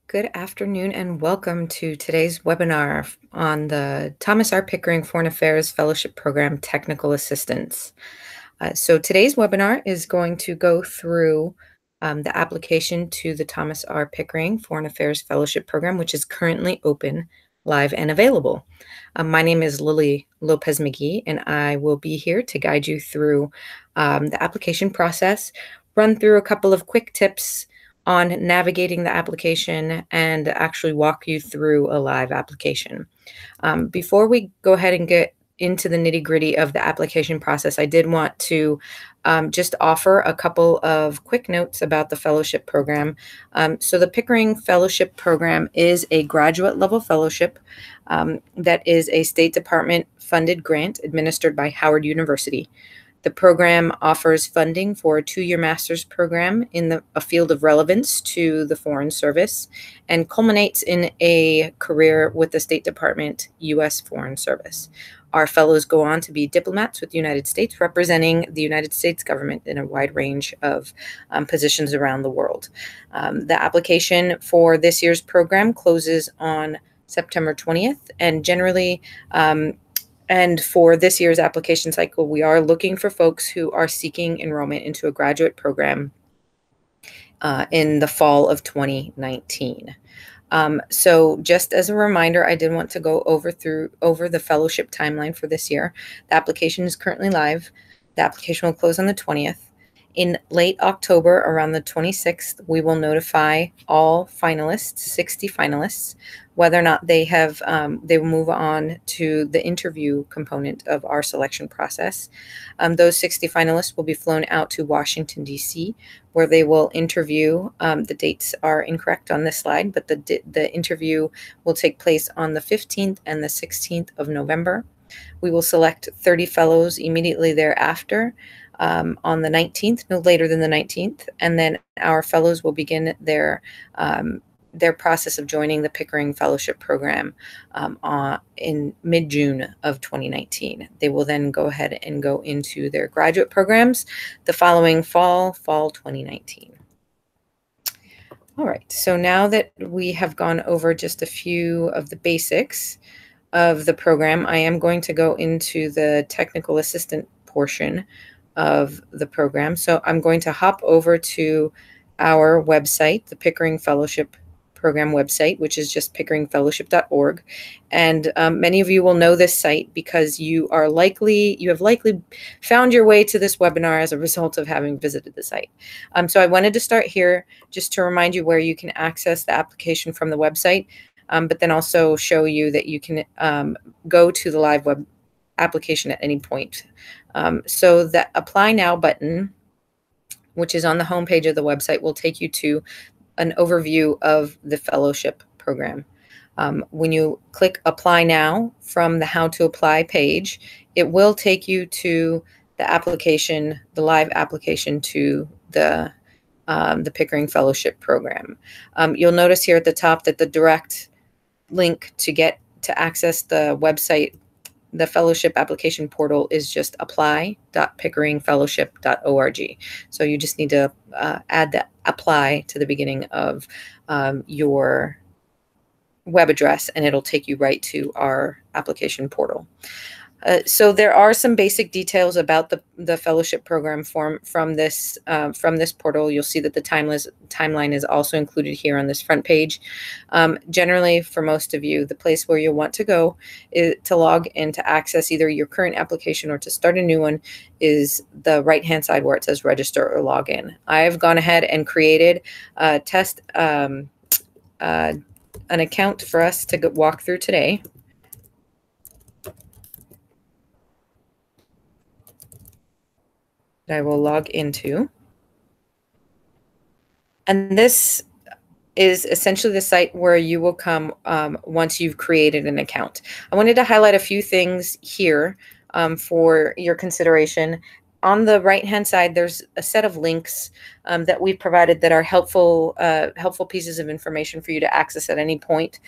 Good afternoon and welcome to today's webinar on the Thomas R. Pickering Foreign Affairs Fellowship Program Technical Assistance. So today's webinar is going to go through the application to the Thomas R. Pickering Foreign Affairs Fellowship Program, which is currently open, live, and available. My name is Lily Lopez-McGee, and I will be here to guide you through the application process, run through a couple of quick tips on navigating the application, and actually walk you through a live application. Before we go ahead and get into the nitty-gritty of the application process, I did want to just offer a couple of quick notes about the fellowship program. So the Pickering Fellowship Program is a graduate level fellowship that is a State Department funded grant administered by Howard University. The program offers funding for a 2-year master's program in a field of relevance to the Foreign Service and culminates in a career with the State Department U.S. Foreign Service. Our fellows go on to be diplomats with the United States, representing the United States government in a wide range of positions around the world. The application for this year's program closes on September 20th, and generally, and for this year's application cycle, we are looking for folks who are seeking enrollment into a graduate program in the fall of 2019. So just as a reminder, I did want to go over the fellowship timeline for this year. The application is currently live. The application will close on the 20th. In late October, around the 26th, we will notify all finalists, 60 finalists, whether or not they will move on to the interview component of our selection process. Those 60 finalists will be flown out to Washington, D.C., where they will interview. The dates are incorrect on this slide, but the interview will take place on the 15th and the 16th of November. We will select 30 fellows immediately thereafter. On the 19th, no later than the 19th, and then our fellows will begin their process of joining the Pickering Fellowship Program in mid-June of 2019. They will then go ahead and go into their graduate programs the following fall 2019. All right, so now that we have gone over just a few of the basics of the program, I am going to go into the technical assistant portion of the program. So I'm going to hop over to our website, the Pickering Fellowship Program website, which is just pickeringfellowship.org. And many of you will know this site because you have likely found your way to this webinar as a result of having visited the site. So I wanted to start here just to remind you where you can access the application from the website, but then also show you that you can go to the live web application at any point. So the Apply Now button, which is on the homepage of the website, will take you to an overview of the fellowship program. When you click Apply Now from the How to Apply page, it will take you to the application, the live application to the Pickering Fellowship Program. You'll notice here at the top that the direct link to access the website, the fellowship application portal, is just apply.pickeringfellowship.org. So you just need to add the apply to the beginning of your web address, and it'll take you right to our application portal. So there are some basic details about the fellowship program from this portal. You'll see that the timeline is also included here on this front page. Generally, for most of you, the place where you'll want to go to log in to access either your current application or to start a new one is the right-hand side where it says register or log in. I've gone ahead and created an account for us to walk through today. I will log into. And this is essentially the site where you will come once you've created an account. I wanted to highlight a few things here for your consideration. On the right-hand side, there's a set of links that we've provided that are helpful pieces of information for you to access at any point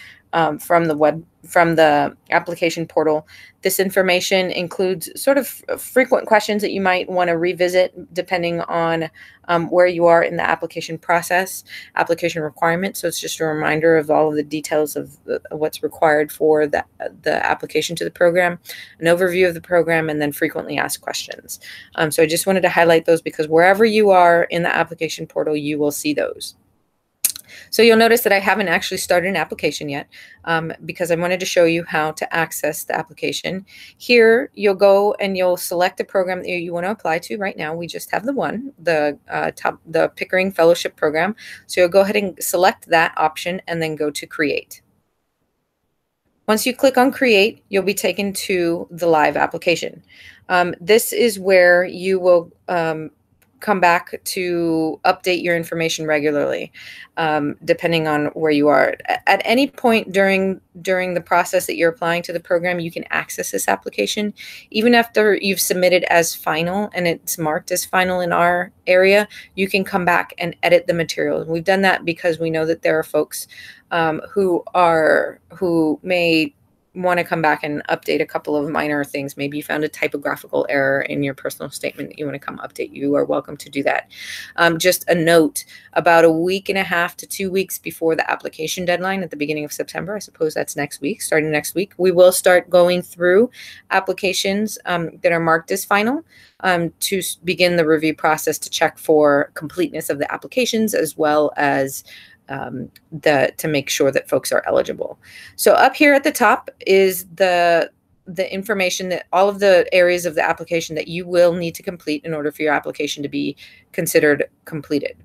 from the application portal. This information includes sort of frequent questions that you might want to revisit depending on where you are in the application process, application requirements. So it's just a reminder of all of the details of what's required for the application to the program, an overview of the program, and then frequently asked questions. So I just wanted to highlight those because wherever you are in the application portal, you will see those. So you'll notice that I haven't actually started an application yet because I wanted to show you how to access the application. Here, you'll go and you'll select the program that you want to apply to. Right now, we just have the one, the Pickering Fellowship Program. So you'll go ahead and select that option and then go to Create. Once you click on Create, you'll be taken to the live application. This is where you will come back to update your information regularly, depending on where you are. At any point during the process that you're applying to the program, you can access this application. Even after you've submitted as final and it's marked as final in our area, you can come back and edit the material. We've done that because we know that there are folks who may want to come back and update a couple of minor things. Maybe you found a typographical error in your personal statement that you want to come update. You are welcome to do that. Just a note, about a week and a half to 2 weeks before the application deadline at the beginning of September, I suppose that's next week, starting next week, we will start going through applications that are marked as final to begin the review process to check for completeness of the applications as well as to make sure that folks are eligible. So up here at the top is the information that all of the areas of the application that you will need to complete in order for your application to be considered completed.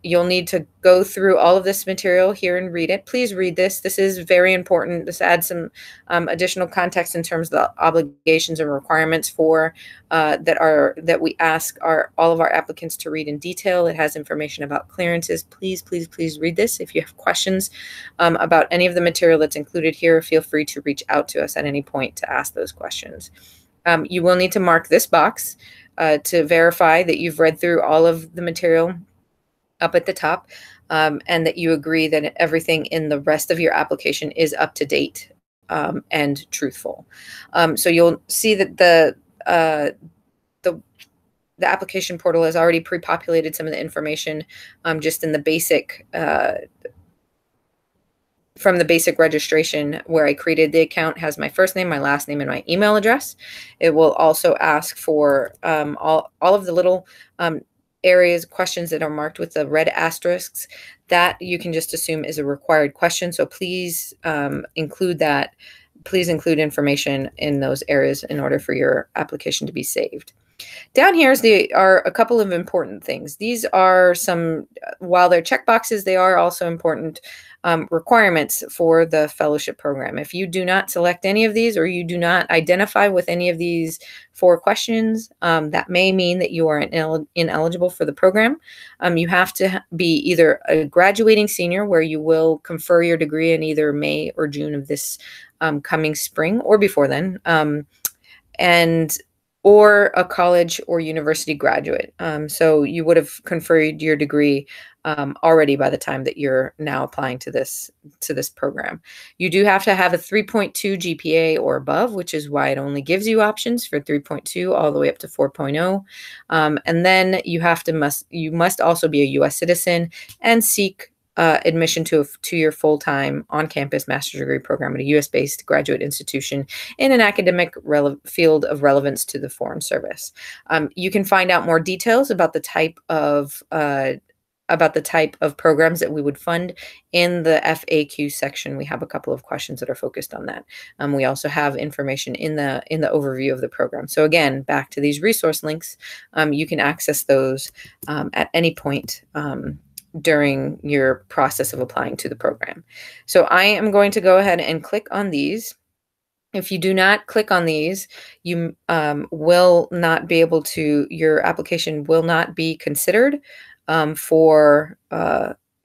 You'll need to go through all of this material here and read it. Please read this. This is very important. This adds some additional context in terms of the obligations and requirements for that we ask all of our applicants to read in detail. It has information about clearances. Please, please, please read this. If you have questions about any of the material that's included here, feel free to reach out to us at any point to ask those questions. You will need to mark this box to verify that you've read through all of the material up at the top, and that you agree that everything in the rest of your application is up to date and truthful. So you'll see that the application portal has already pre-populated some of the information just in the basic from the basic registration where I created the account has my first name, my last name, and my email address. It will also ask for all of the little areas, questions that are marked with the red asterisks. That you can just assume is a required question. So please include that. Please include information in those areas in order for your application to be saved. Down here are a couple of important things. These are some, while they're checkboxes, they are also important requirements for the fellowship program. If you do not select any of these or you do not identify with any of these 4 questions, that may mean that you are ineligible for the program. You have to be either a graduating senior where you will confer your degree in either May or June of this coming spring or before then, or a college or university graduate. So you would have conferred your degree already by the time that you're now applying to this program. You do have to have a 3.2 GPA or above, which is why it only gives you options for 3.2 all the way up to 4.0. And then you must also be a U.S. citizen and seek admission to your full-time on-campus master's degree program at a U.S.-based graduate institution in an academic field of relevance to the Foreign Service. You can find out more details about the type of programs that we would fund in the FAQ section. We have a couple of questions that are focused on that. We also have information in the overview of the program. So again, back to these resource links, you can access those at any point during your process of applying to the program. So I am going to go ahead and click on these. If you do not click on these, you will not be able to, your application will not be considered for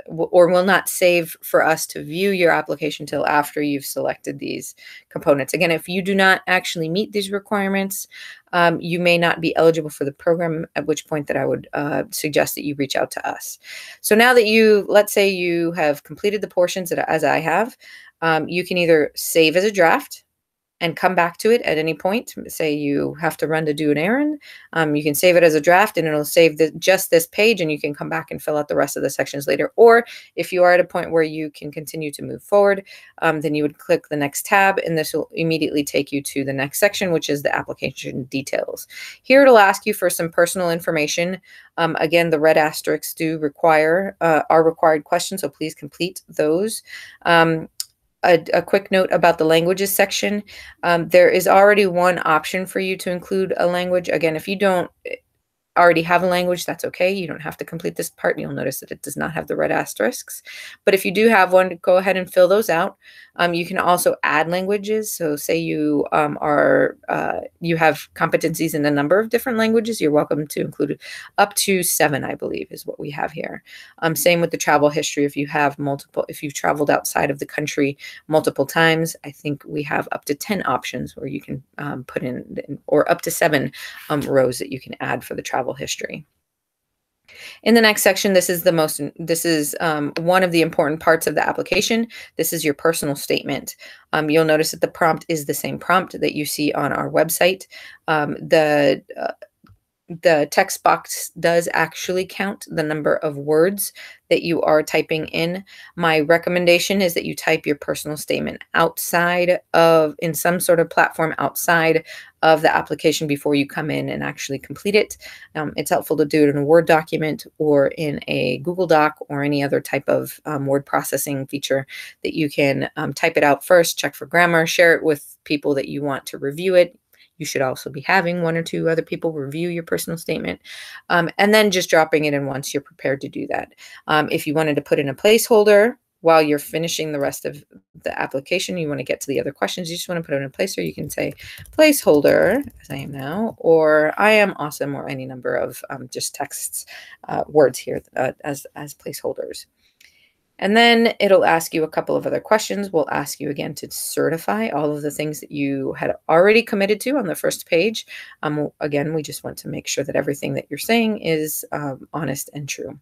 or will not save for us to view your application till after you've selected these components. Again, if you do not actually meet these requirements, you may not be eligible for the program, at which point that I would suggest that you reach out to us. So now that let's say you have completed the portions that, as I have, you can either save as a draft and come back to it at any point. Say you have to run to do an errand, you can save it as a draft and it'll save just this page, and you can come back and fill out the rest of the sections later. Or if you are at a point where you can continue to move forward, then you would click the next tab, and this will immediately take you to the next section, which is the application details. Here it'll ask you for some personal information. Again, the red asterisks do require are required questions, so please complete those. A quick note about the languages section. There is already one option for you to include a language. Again, if you don't already have a language, that's okay. You don't have to complete this part. You'll notice that it does not have the red asterisks. But if you do have one, go ahead and fill those out. You can also add languages. So say you you have competencies in a number of different languages, you're welcome to include up to 7, I believe, is what we have here. Same with the travel history. If you've traveled outside of the country multiple times, I think we have up to 10 options where you can put in, or up to 7 rows that you can add for the travel history. In the next section, this is one of the important parts of the application. This is your personal statement. You'll notice that the prompt is the same prompt that you see on our website. The text box does actually count the number of words that you are typing in. My recommendation is that you type your personal statement in some sort of platform outside of the application before you come in and actually complete it. It's helpful to do it in a Word document or in a Google Doc or any other type of word processing feature that you can type it out first, check for grammar, share it with people that you want to review it. You should also be having 1 or 2 other people review your personal statement, and then just dropping it in once you're prepared to do that. If you wanted to put in a placeholder while you're finishing the rest of the application, you want to get to the other questions, you just want to put it in a placeholder, you can say placeholder, as I am now, or I am awesome, or any number of just texts, words here as placeholders. And then it'll ask you a couple of other questions. We'll ask you again to certify all of the things that you had already committed to on the first page. Again, we just want to make sure that everything that you're saying is honest and true.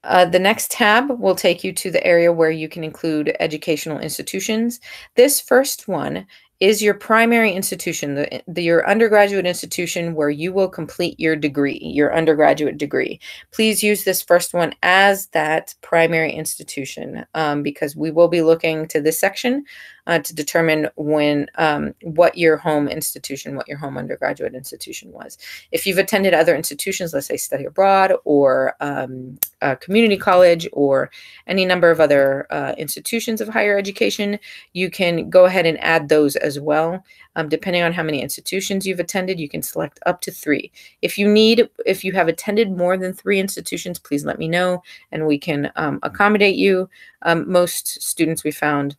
The next tab will take you to the area where you can include educational institutions. This first one is your primary institution, your undergraduate institution where you will complete your degree, your undergraduate degree. Please use this first one as that primary institution because we will be looking to this section to determine what your home undergraduate institution was. If you've attended other institutions, let's say study abroad or a community college or any number of other institutions of higher education, you can go ahead and add those as well. Depending on how many institutions you've attended, you can select up to 3. If you have attended more than 3 institutions, please let me know and we can accommodate you. Most students we found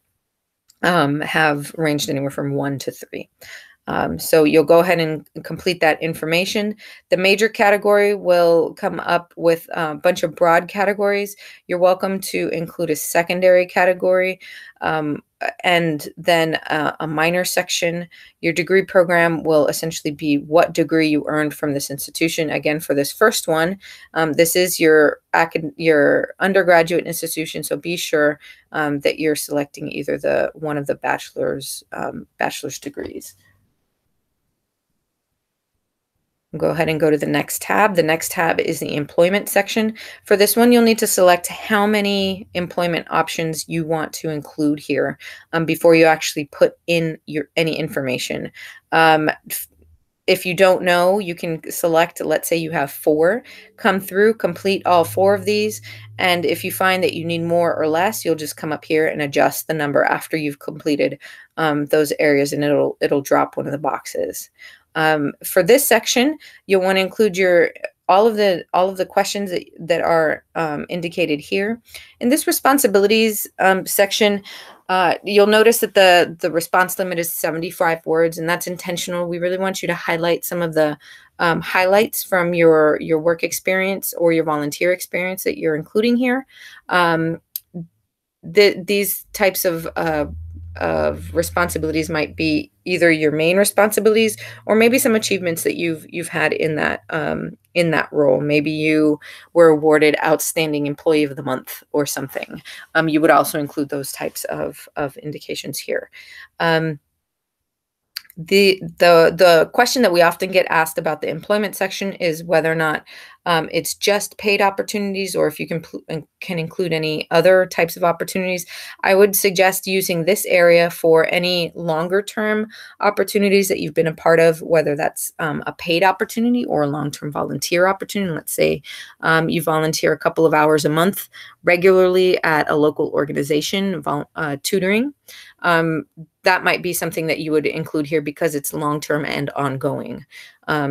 have ranged anywhere from 1 to 3. So you'll go ahead and complete that information. The major category will come up with a bunch of broad categories. You're welcome to include a secondary category and then a minor section. Your degree program will essentially be what degree you earned from this institution. Again, for this first one, this is your undergraduate institution, so be sure that you're selecting either one of the bachelor's degrees. Go ahead and go to the next tab. The next tab is the employment section. For this one, you'll need to select how many employment options you want to include here before you actually put in any information. If you don't know, you can select, let's say you have 4, come through, complete all 4 of these. And if you find that you need more or less, you'll just come up here and adjust the number after you've completed those areas, and it'll drop one of the boxes. For this section, you'll want to include all of the questions that are indicated here. In this responsibilities section, You'll notice that the response limit is 75 words, and that's intentional. We really want you to highlight some of the highlights from your work experience or your volunteer experience that you're including here. Um, these types of responsibilities might be either your main responsibilities or maybe some achievements that you've had in that role. Maybe you were awarded Outstanding Employee of the Month or something. You would also include those types of indications here. The question that we often get asked about the employment section is whether or not it's just paid opportunities or if you can include any other types of opportunities. I would suggest using this area for any longer term opportunities that you've been a part of, whether that's a paid opportunity or a long-term volunteer opportunity. Let's say you volunteer a couple of hours a month regularly at a local organization tutoring. That might be something that you would include here because it's long-term and ongoing.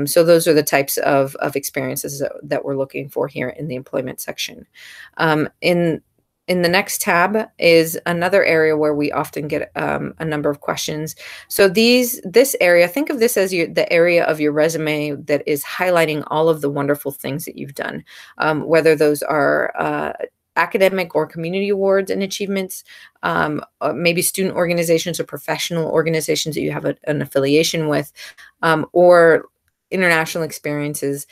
So those are the types of experiences that we're looking for here in the employment section. In the next tab is another area where we often get a number of questions. So this area, think of this as the area of your resume that is highlighting all of the wonderful things that you've done, whether those are academic or community awards and achievements, maybe student organizations or professional organizations that you have an affiliation with, or international experiences,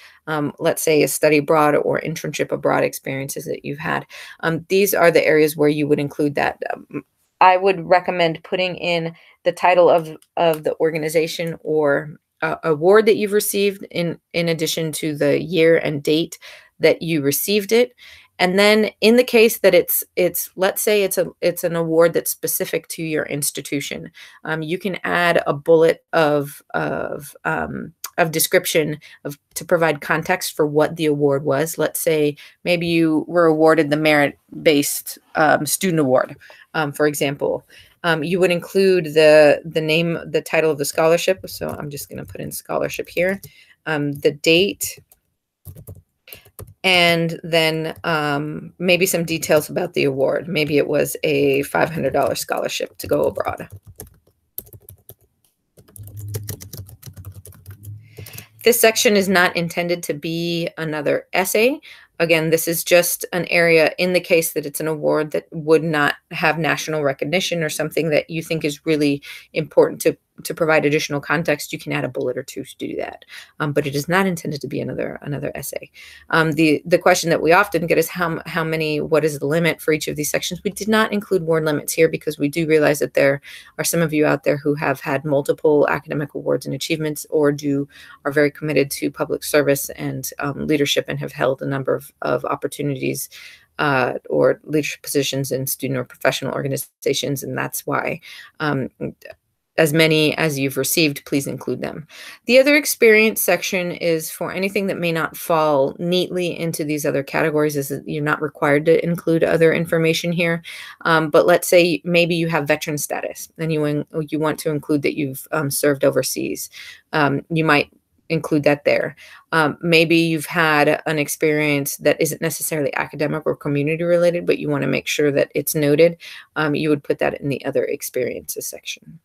let's say a study abroad or internship abroad experiences that you've had. These are the areas where you would include that. I would recommend putting in the title of the organization or award that you've received in addition to the year and date that you received it. And then in the case that it's let's say it's an award that's specific to your institution, you can add a bullet of description to provide context for what the award was. Let's say maybe you were awarded the merit-based student award, for example. You would include the name, the title of the scholarship. So I'm just going to put in scholarship here, the date, and then maybe some details about the award. Maybe it was a $500 scholarship to go abroad. This section is not intended to be another essay. Again, this is just an area in the case that it's an award that would not have national recognition or something that you think is really important to provide additional context. You can add a bullet or two to do that, but it is not intended to be another essay. The question that we often get is how many, what is the limit for each of these sections? We did not include word limits here because we do realize that there are some of you out there who have had multiple academic awards and achievements or are very committed to public service and leadership and have held a number of opportunities or leadership positions in student or professional organizations, and that's why as many as you've received, please include them. The other experience section is for anything that may not fall neatly into these other categories. Is that you're not required to include other information here. But let's say maybe you have veteran status and you want to include that you've served overseas. You might include that there. Maybe you've had an experience that isn't necessarily academic or community related, but you want to make sure that it's noted. You would put that in the other experiences section.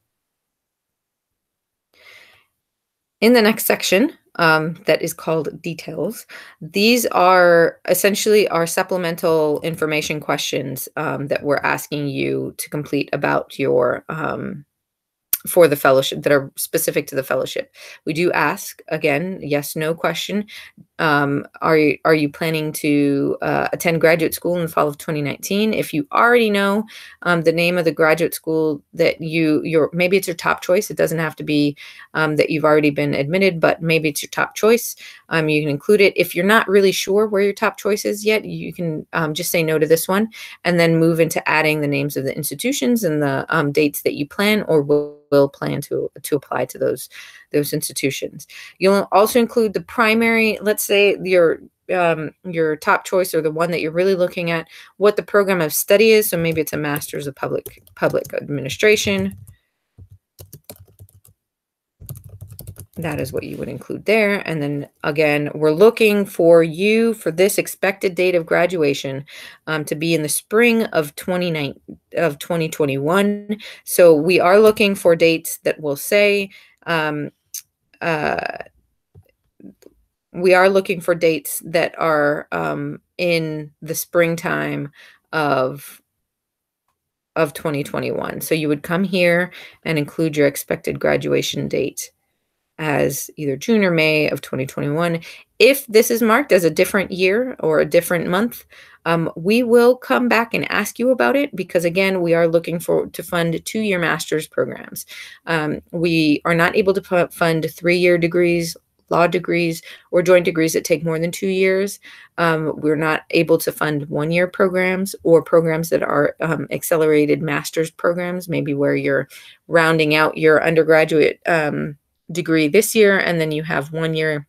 In the next section, that is called details, these are essentially our supplemental information questions that we're asking you to complete about your for the fellowship, that are specific to the fellowship. We do ask, again, yes, no question. Are you planning to attend graduate school in the fall of 2019? If you already know the name of the graduate school that maybe it's your top choice. It doesn't have to be that you've already been admitted, but maybe it's your top choice. You can include it. If you're not really sure where your top choice is yet, you can just say no to this one and then move into adding the names of the institutions and the dates that you plan or will plan to apply to those institutions. You'll also include the primary, let's say your top choice or the one that you're really looking at, what the program of study is. So maybe it's a master's of public administration. that is what you would include there. And then again, we're looking for you for this expected date of graduation to be in the spring of 2021. So we are looking for dates that will say, um, uh, we are looking for dates that are in the springtime of 2021. So you would come here and include your expected graduation date as either June or May of 2021. If this is marked as a different year or a different month, we will come back and ask you about it because, again, we are looking to fund 2-year master's programs. We are not able to fund 3-year degrees, law degrees, or joint degrees that take more than 2 years. We're not able to fund 1-year programs or programs that are accelerated master's programs, maybe where you're rounding out your undergraduate degree this year, and then you have 1 year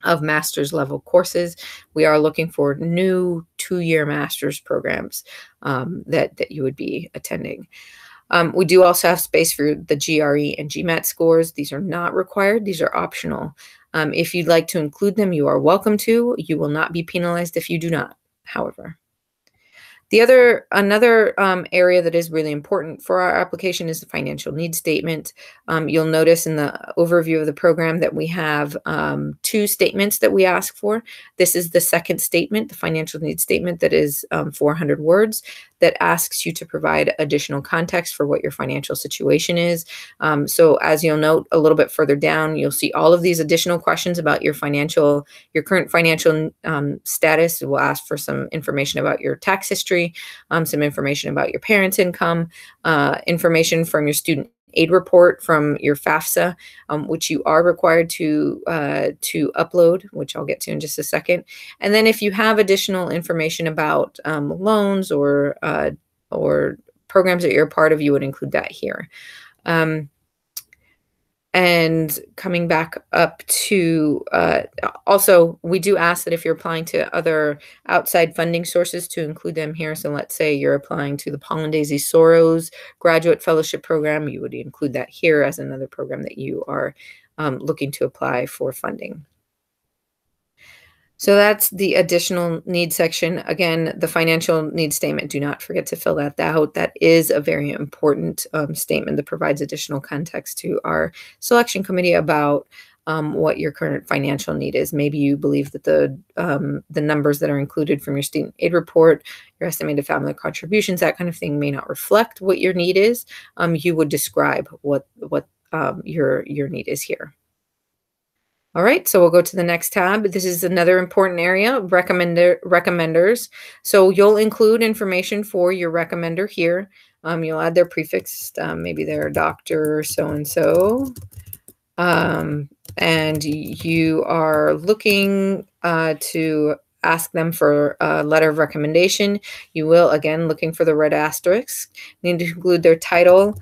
of master's level courses. We are looking for new 2-year master's programs that you would be attending. We do also have space for the GRE and GMAT scores. These are not required. These are optional. If you'd like to include them, you are welcome to. You will not be penalized if you do not, however. Another area that is really important for our application is the financial needs statement. You'll notice in the overview of the program that we have 2 statements that we ask for. This is the second statement, the financial needs statement, that is 400 words, that asks you to provide additional context for what your financial situation is. So as you'll note a little bit further down, you'll see all of these additional questions about your current financial status. It will ask for some information about your tax history, some information about your parents' income, information from your student aid report from your FAFSA, which you are required to upload, which I'll get to in just a second. And then if you have additional information about loans or programs that you're a part of, you would include that here. And coming back up to, also, we do ask that if you're applying to other outside funding sources to include them here. So let's say you're applying to the Paul and Daisy Soros Graduate Fellowship Program, you would include that here as another program that you are looking to apply for funding. So that's the additional needs section. Again, the financial needs statement, do not forget to fill that out. That is a very important statement that provides additional context to our selection committee about what your current financial need is. Maybe you believe that the numbers that are included from your student aid report, your estimated family contributions, that kind of thing may not reflect what your need is. You would describe what your need is here. All right, so we'll go to the next tab. This is another important area, recommenders. So you'll include information for your recommender here. You'll add their prefix, maybe they're Dr. so-and-so. And you are looking to ask them for a letter of recommendation. You will, again, looking for the red asterisk. You need to include their title.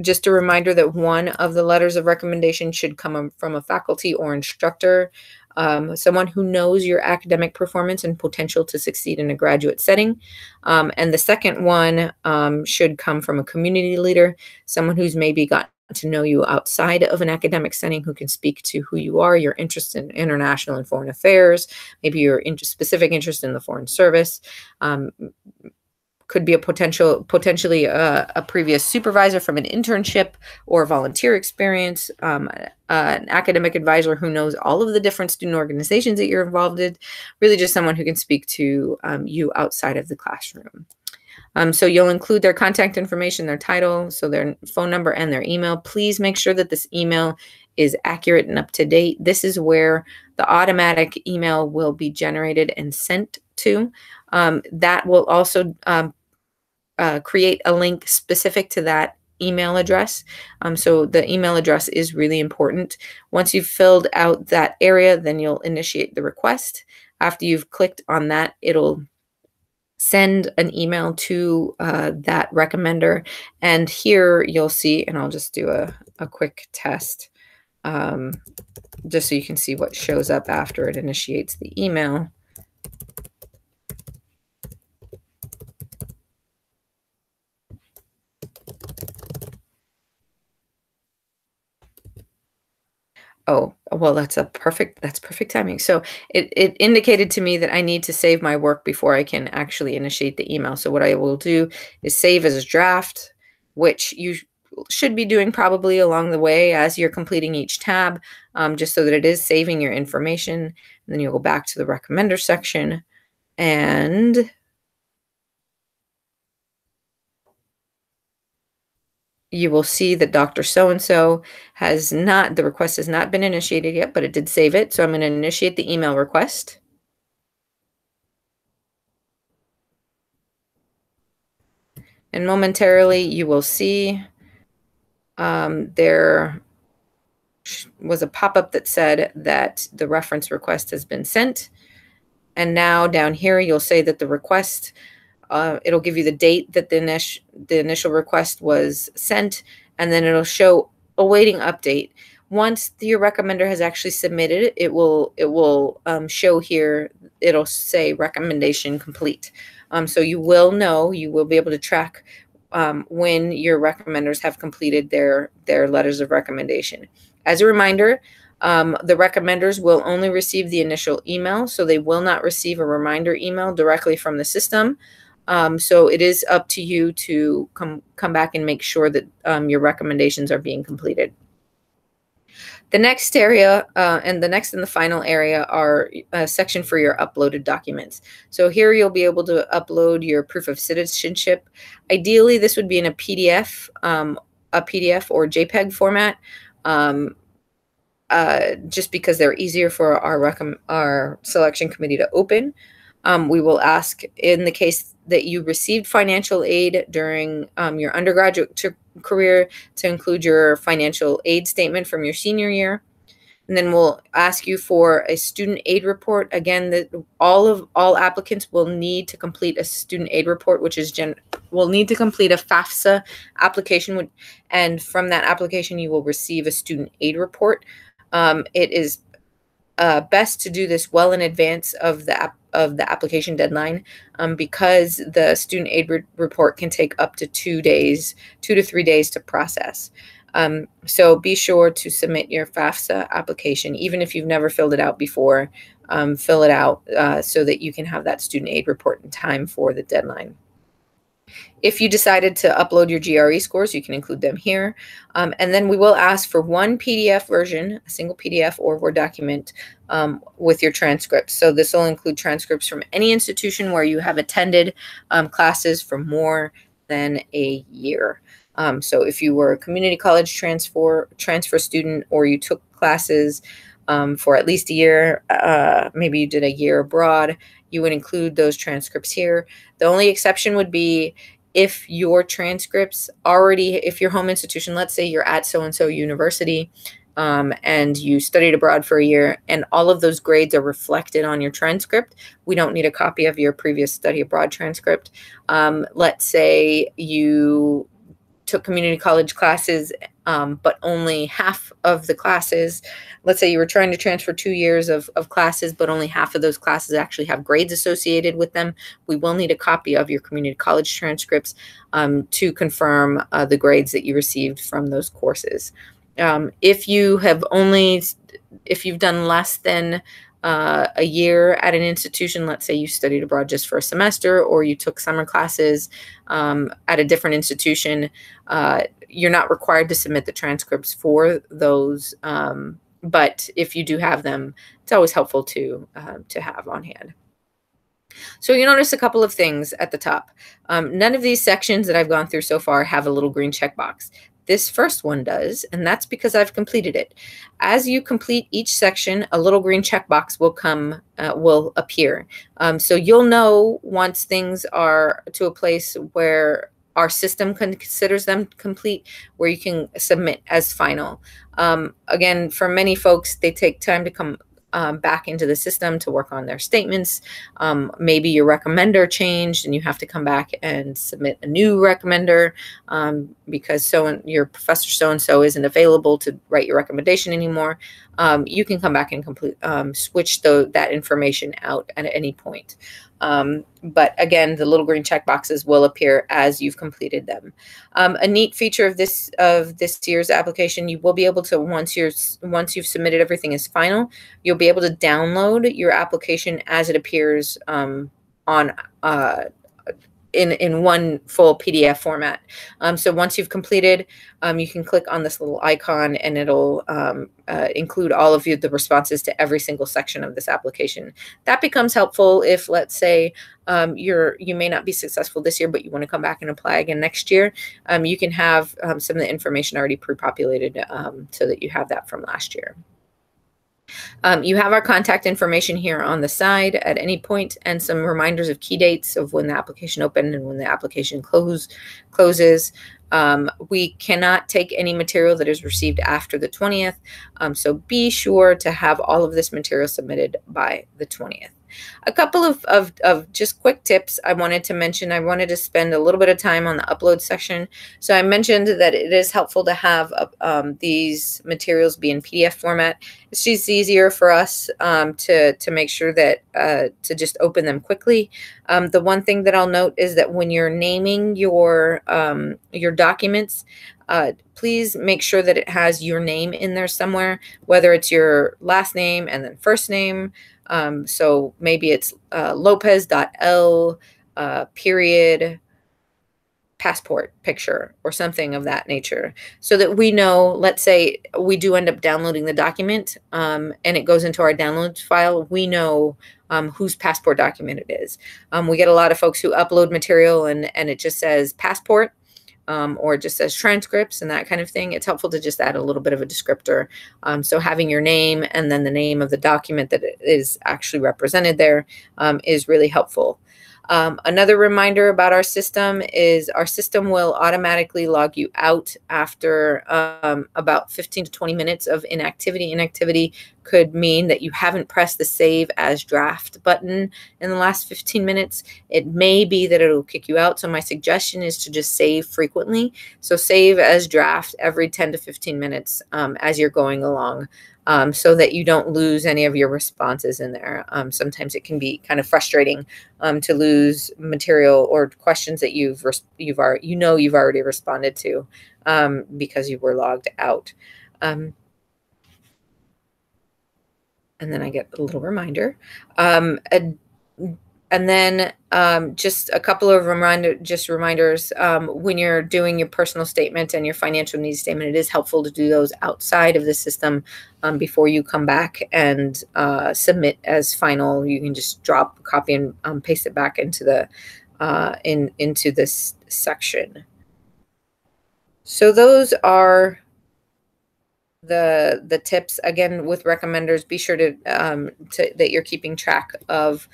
Just a reminder that one of the letters of recommendation should come from a faculty or instructor, someone who knows your academic performance and potential to succeed in a graduate setting. And the second one should come from a community leader, someone who's maybe gotten to know you outside of an academic setting, who can speak to who you are, your interest in international and foreign affairs, maybe your specific interest in the Foreign Service. Could be potentially a previous supervisor from an internship or volunteer experience, an academic advisor who knows all of the different student organizations that you're involved in, really just someone who can speak to you outside of the classroom. So you'll include their contact information, their title, so their phone number and their email. Please make sure that this email is accurate and up to date. This is where the automatic email will be generated and sent to. That will also create a link specific to that email address. So the email address is really important. Once you've filled out that area, then you'll initiate the request. After you've clicked on that, it'll send an email to that recommender. And here you'll see, and I'll just do a quick test just so you can see what shows up after it initiates the email. Oh, well, that's perfect timing. So it indicated to me that I need to save my work before I can actually initiate the email. So what I will do is save as a draft, which you should be doing probably along the way as you're completing each tab, just so that it is saving your information. And then you'll go back to the recommender section, and you will see that Dr. So-and-so has not, the request has not been initiated yet, but it did save it. So I'm going to initiate the email request. And momentarily you will see there was a pop-up that said that the reference request has been sent. And now down here, you'll say that the request, it'll give you the date that the initial request was sent, and then it'll show awaiting update. Once your recommender has actually submitted, it will show here, it'll say recommendation complete. So you will know, you will be able to track when your recommenders have completed their letters of recommendation. As a reminder, the recommenders will only receive the initial email, so they will not receive a reminder email directly from the system. So it is up to you to come back and make sure that your recommendations are being completed. The next area, and the next and the final area, are a section for your uploaded documents. So here you'll be able to upload your proof of citizenship. Ideally, this would be in a PDF or JPEG format, just because they're easier for our selection committee to open. We will ask, in the case that you received financial aid during your undergraduate career, to include your financial aid statement from your senior year. And then we'll ask you for a student aid report. Again, all applicants will need to complete a student aid report, which is will need to complete a FAFSA application, and from that application you will receive a student aid report. It is best to do this well in advance of the application deadline, because the student aid report can take up to 2 to 3 days to process. So be sure to submit your FAFSA application, even if you've never filled it out before. Fill it out so that you can have that student aid report in time for the deadline. If you decided to upload your GRE scores, you can include them here. And then we will ask for one PDF version, a single PDF or Word document, with your transcripts. So this will include transcripts from any institution where you have attended classes for more than a year. So if you were a community college transfer student, or you took classes for at least a year, maybe you did a year abroad, you would include those transcripts here. The only exception would be if your transcripts if your home institution, let's say you're at so-and-so university, and you studied abroad for a year, and all of those grades are reflected on your transcript, we don't need a copy of your previous study abroad transcript. Let's say you took community college classes, but only half of the classes, let's say you were trying to transfer 2 years of classes, but only half of those classes actually have grades associated with them. We will need a copy of your community college transcripts to confirm the grades that you received from those courses. If you've done less than a year at an institution, let's say you studied abroad just for a semester, or you took summer classes at a different institution, you're not required to submit the transcripts for those. But if you do have them, it's always helpful to have on hand. So you notice a couple of things at the top. None of these sections that I've gone through so far have a little green checkbox. This first one does, and that's because I've completed it. As you complete each section, a little green checkbox will appear. So you'll know once things are to a place where our system considers them complete, where you can submit as final. Again, for many folks, they take time to come back into the system to work on their statements. Maybe your recommender changed and you have to come back and submit a new recommender because your professor so-and-so isn't available to write your recommendation anymore. You can come back and switch that information out at any point. But again, the little green check boxes will appear as you've completed them. A neat feature of this year's application, you will be able to, once you've submitted everything as final, you'll be able to download your application as it appears on in one full PDF format. So once you've completed, you can click on this little icon and it'll include all of the responses to every single section of this application. That becomes helpful if, let's say, you may not be successful this year, but you want to come back and apply again next year. You can have some of the information already pre-populated so that you have that from last year. You have our contact information here on the side at any point, and some reminders of key dates of when the application opened and when the application closes. We cannot take any material that is received after the 20th, so be sure to have all of this material submitted by the 20th. A couple of just quick tips I wanted to mention. I wanted to spend a little bit of time on the upload section. So I mentioned that it is helpful to have these materials be in PDF format. It's just easier for us to make sure that to just open them quickly. The one thing that I'll note is that when you're naming your documents, please make sure that it has your name in there somewhere, whether it's your last name and then first name. So maybe it's Lopez.L period passport picture or something of that nature, so that we know, let's say we do end up downloading the document and it goes into our downloads file, we know whose passport document it is. We get a lot of folks who upload material and it just says passport, or it just says transcripts and that kind of thing. It's helpful to just add a little bit of a descriptor. So having your name and then the name of the document that is actually represented there is really helpful. Another reminder about our system is our system will automatically log you out after about 15 to 20 minutes of inactivity. Inactivity could mean that you haven't pressed the save as draft button in the last 15 minutes. It may be that it'll kick you out. So my suggestion is to just save frequently. So save as draft every 10 to 15 minutes as you're going along. So that you don't lose any of your responses in there. Sometimes it can be kind of frustrating to lose material or questions that you've already responded to because you were logged out. And then I get a little reminder. And then just a couple of reminders when you're doing your personal statement and your financial needs statement, it is helpful to do those outside of the system before you come back and submit as final. You can just drop, copy, and paste it back into the into this section. So those are the tips. Again, with recommenders, be sure to that you're keeping track of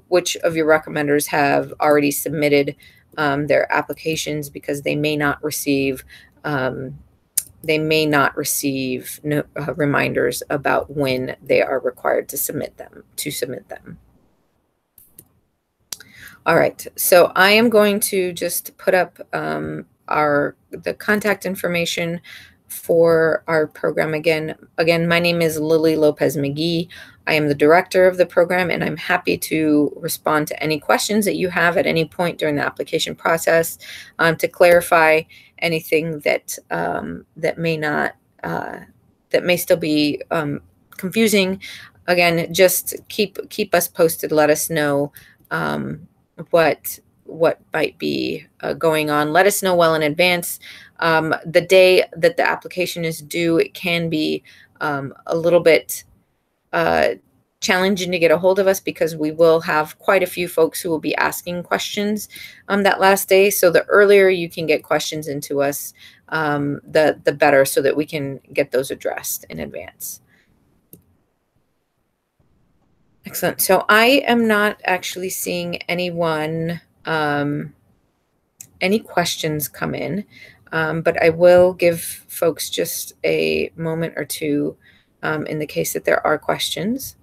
which of your recommenders have already submitted their applications, because they may not receive reminders about when they are required to submit them. All right, so I am going to just put up the contact information for our program again. Again, my name is Lily Lopez McGee. I am the director of the program, and I'm happy to respond to any questions that you have at any point during the application process to clarify anything that may still be confusing. Again, just keep us posted. Let us know what might be going on. Let us know well in advance. The day that the application is due, it can be a little bit challenging to get a hold of us, because we will have quite a few folks who will be asking questions that last day. So the earlier you can get questions into us, the better, so that we can get those addressed in advance. Excellent. So I am not actually seeing anyone, any questions come in, but I will give folks just a moment or two in the case that there are questions.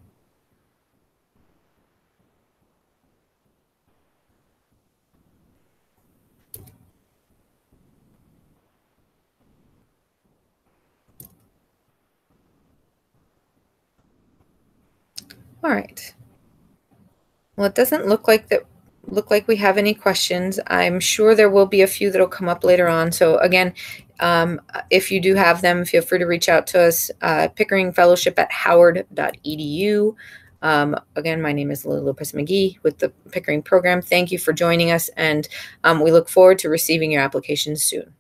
All right. Well, it doesn't look like we have any questions. I'm sure there will be a few that'll come up later on. So again, if you do have them, feel free to reach out to us, Pickering Fellowship at howard.edu. Again, my name is Lily Lopez McGee with the Pickering program. Thank you for joining us, and we look forward to receiving your applications soon.